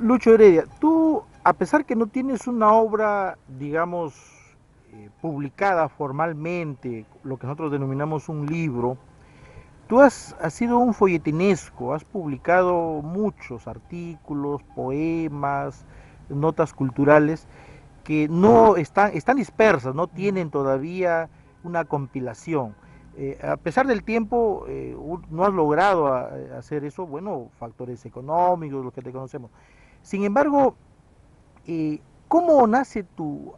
Lucho Heredia, tú, a pesar que no tienes una obra, digamos, publicada formalmente, lo que nosotros denominamos un libro, tú has sido un folletinesco, has publicado muchos artículos, poemas, notas culturales que no están dispersas, no tienen todavía una compilación. A pesar del tiempo, no has logrado hacer eso, bueno, factores económicos, lo que te conocemos. Sin embargo, ¿cómo nace tu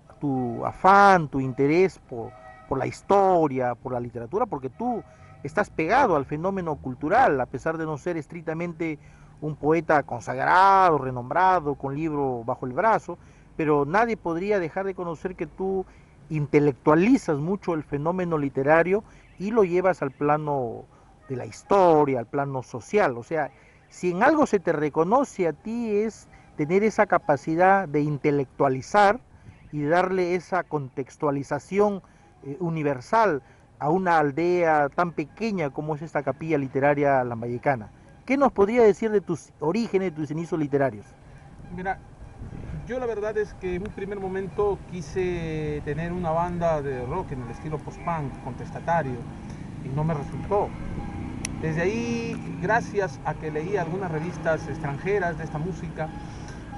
afán, tu interés por la historia, por la literatura? Porque tú estás pegado al fenómeno cultural, a pesar de no ser estrictamente un poeta consagrado, renombrado, con libro bajo el brazo, pero nadie podría dejar de conocer que tú intelectualizas mucho el fenómeno literario y lo llevas al plano de la historia, al plano social. O sea, si en algo se te reconoce a ti es tener esa capacidad de intelectualizar y de darle esa contextualización universal a una aldea tan pequeña como es esta capilla literaria lambayecana. ¿Qué nos podría decir de tus orígenes, de tus inicios literarios? Mira, yo la verdad es que en un primer momento quise tener una banda de rock en el estilo post-punk, contestatario, y no me resultó. Desde ahí, gracias a que leí algunas revistas extranjeras de esta música,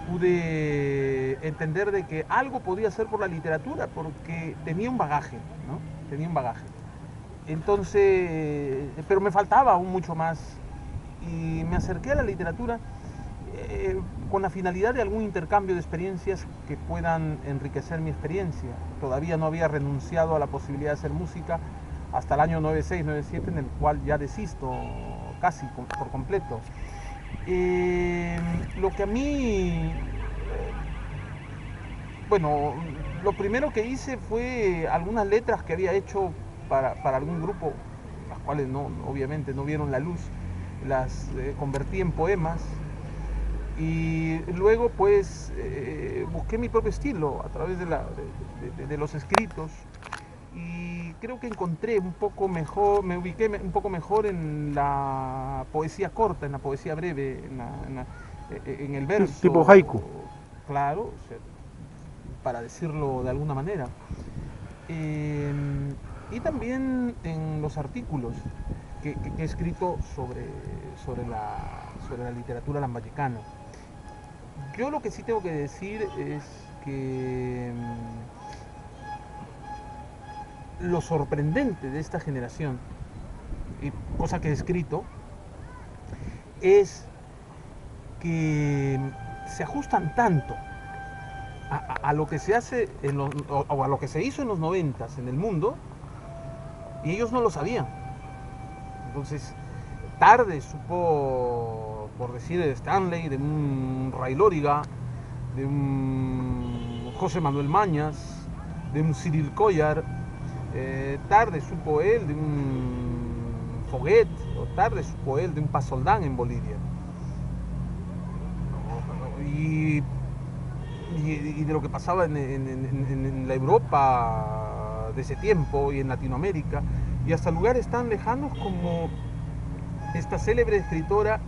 pude entender de que algo podía hacer por la literatura, porque tenía un bagaje, ¿no? Tenía un bagaje. Entonces, pero me faltaba aún mucho más y me acerqué a la literatura eh, con la finalidad de algún intercambio de experiencias que puedan enriquecer mi experiencia. Todavía no había renunciado a la posibilidad de hacer música hasta el año 96-97, en el cual ya desisto casi por completo. Lo que a mí, bueno, lo primero que hice fue algunas letras que había hecho para algún grupo, las cuales no, obviamente no vieron la luz, las convertí en poemas y luego pues busqué mi propio estilo a través de los escritos y creo que encontré un poco mejor, me ubiqué un poco mejor en la poesía corta, en la poesía breve, en el Tipo verso, haiku. claro, o sea, para decirlo de alguna manera. Eh, y también en los artículos que he escrito sobre la literatura lambayecana. Yo lo que sí tengo que decir es que lo sorprendente de esta generación, y cosa que he escrito, es que se ajustan tanto a lo que se hace o a lo que se hizo en los noventas en el mundo y ellos no lo sabían. Entonces, tarde supo, por decir, de Stanley, de un Ray Lóriga, de un José Manuel Mañas, de un Cyril Collar, tarde supo él de un Foguet, o tarde supo él de un Pasoldán en Bolivia. Y, y de lo que pasaba en la Europa de ese tiempo y en Latinoamérica, y hasta lugares tan lejanos como esta célebre escritora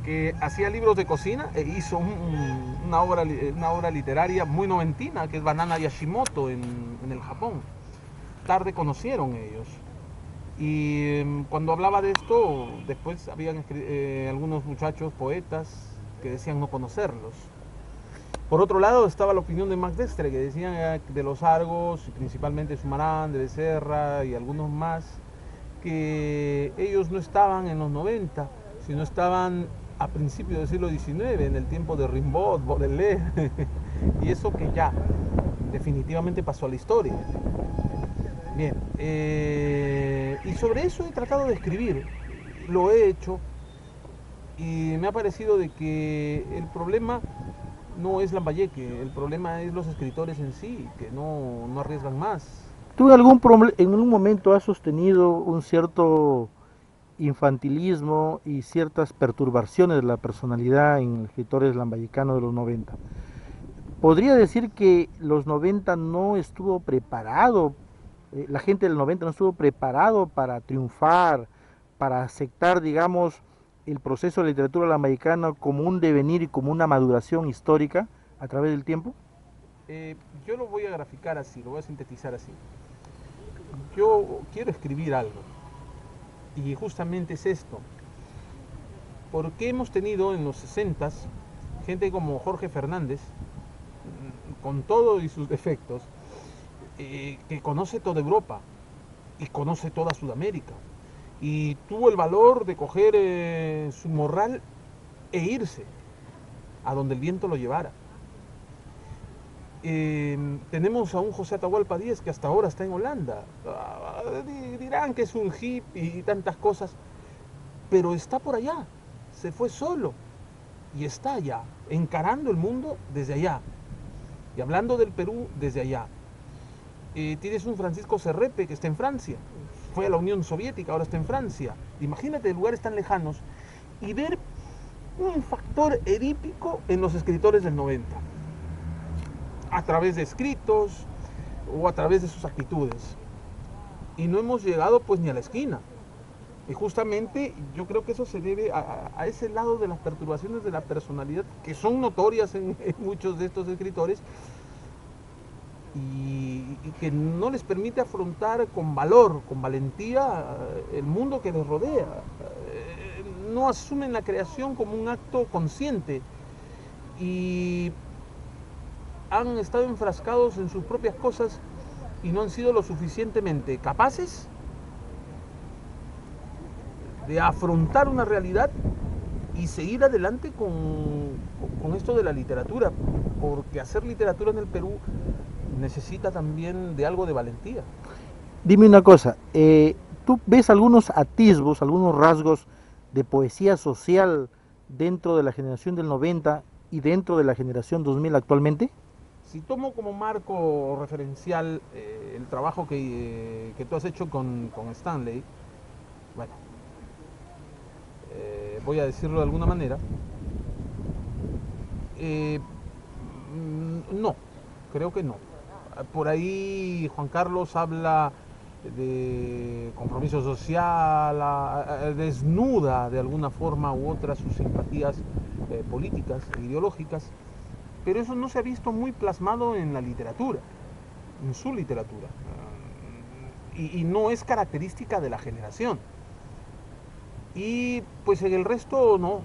que hacía libros de cocina e hizo una obra literaria muy noventina, que es Banana Yashimoto en el Japón. Tarde conocieron ellos. Y cuando hablaba de esto, después habían algunos muchachos poetas que decían no conocerlos. Por otro lado estaba la opinión de Max Destre, que decían de los Argos, y principalmente Sumarán, de Becerra y algunos más, que ellos no estaban en los 90, sino estaban a principios del siglo XIX, en el tiempo de Rimbaud, Baudelaire, y eso que ya definitivamente pasó a la historia. Bien, y sobre eso he tratado de escribir, lo he hecho, y me ha parecido de que el problema no es Lambayeque, el problema es los escritores en sí, que no arriesgan más. ¿Tú en algún momento has sostenido un cierto infantilismo y ciertas perturbaciones de la personalidad en escritores lambayecanos de los 90? Podría decir que los 90 no estuvo preparado, la gente del 90 no estuvo preparado para triunfar, para aceptar, digamos, el proceso de la literatura latinoamericana como un devenir y como una maduración histórica a través del tiempo? Yo lo voy a graficar así, lo voy a sintetizar así. Yo quiero escribir algo y justamente es esto. Porque hemos tenido en los 60s gente como Jorge Fernández, con todo y sus defectos, que conoce toda Europa y conoce toda Sudamérica. Y tuvo el valor de coger su morral e irse a donde el viento lo llevara. Tenemos a un José Atahualpa Díaz que hasta ahora está en Holanda. Dirán que es un hippie y tantas cosas, pero está por allá, se fue solo y está allá, encarando el mundo desde allá y hablando del Perú desde allá. Tienes un Francisco Serrepe que está en Francia, fue a la Unión Soviética, ahora está en Francia. Imagínate lugares tan lejanos y ver un factor edípico en los escritores del 90, a través de escritos o a través de sus actitudes. Y no hemos llegado pues ni a la esquina. Y justamente yo creo que eso se debe a ese lado de las perturbaciones de la personalidad que son notorias en muchos de estos escritores y que no les permite afrontar con valor, con valentía el mundo que les rodea. No asumen la creación como un acto consciente y han estado enfrascados en sus propias cosas y no han sido lo suficientemente capaces de afrontar una realidad y seguir adelante con esto de la literatura, porque hacer literatura en el Perú necesita también de algo de valentía. Dime una cosa, ¿tú ves algunos atisbos, algunos rasgos de poesía social dentro de la generación del 90 y dentro de la generación 2000 actualmente? Si tomo como marco referencial el trabajo que tú has hecho con Stanley, bueno, voy a decirlo de alguna manera, no, creo que no. Por ahí Juan Carlos habla de compromiso social, desnuda de alguna forma u otra sus simpatías políticas e ideológicas, pero eso no se ha visto muy plasmado en la literatura, en su literatura, y no es característica de la generación. Y pues en el resto no,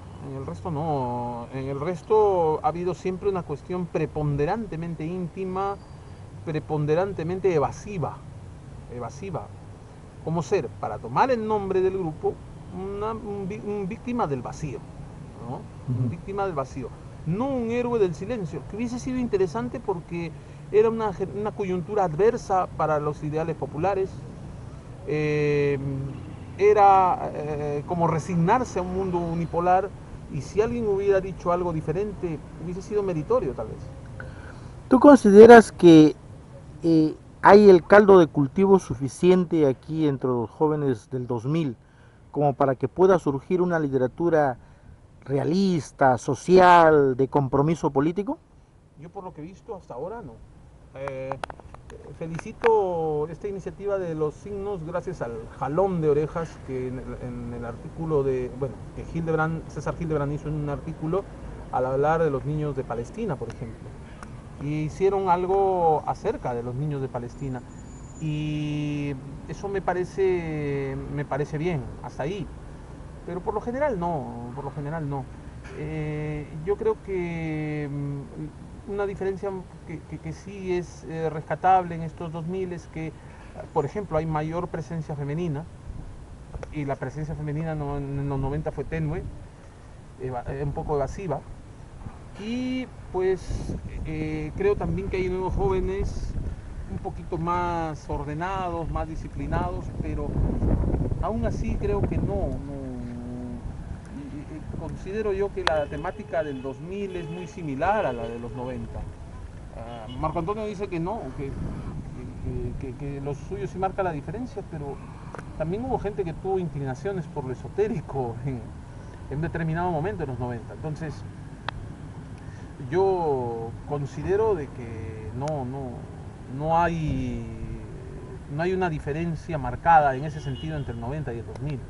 en el resto ha habido siempre una cuestión preponderantemente íntima, preponderantemente evasiva, como ser, para tomar el nombre del grupo, un víctima del vacío, ¿no? Un víctima del vacío, no un héroe del silencio, que hubiese sido interesante porque era una coyuntura adversa para los ideales populares. Era como resignarse a un mundo unipolar y si alguien hubiera dicho algo diferente hubiese sido meritorio tal vez. ¿Tú consideras que hay el caldo de cultivo suficiente aquí entre los jóvenes del 2000 como para que pueda surgir una literatura realista, social, de compromiso político? Yo por lo que he visto hasta ahora no. Eh, Felicito esta iniciativa de los signos gracias al jalón de orejas que en el artículo de, bueno, que César Hildebrand hizo en un artículo al hablar de los niños de Palestina, por ejemplo. Y hicieron algo acerca de los niños de Palestina. Y eso me parece bien, hasta ahí. Pero por lo general no, por lo general no. Yo creo que una diferencia que sí es rescatable en estos 2000 es que, por ejemplo, hay mayor presencia femenina y la presencia femenina en los 90 fue tenue, un poco evasiva. Y pues creo también que hay nuevos jóvenes un poquito más ordenados, más disciplinados, pero aún así creo que considero yo que la temática del 2000 es muy similar a la de los 90. Marco Antonio dice que no, que lo suyo sí marca la diferencia, pero también hubo gente que tuvo inclinaciones por lo esotérico en determinado momento en los 90. Entonces, yo considero de que no hay una diferencia marcada en ese sentido entre el 90 y el 2000.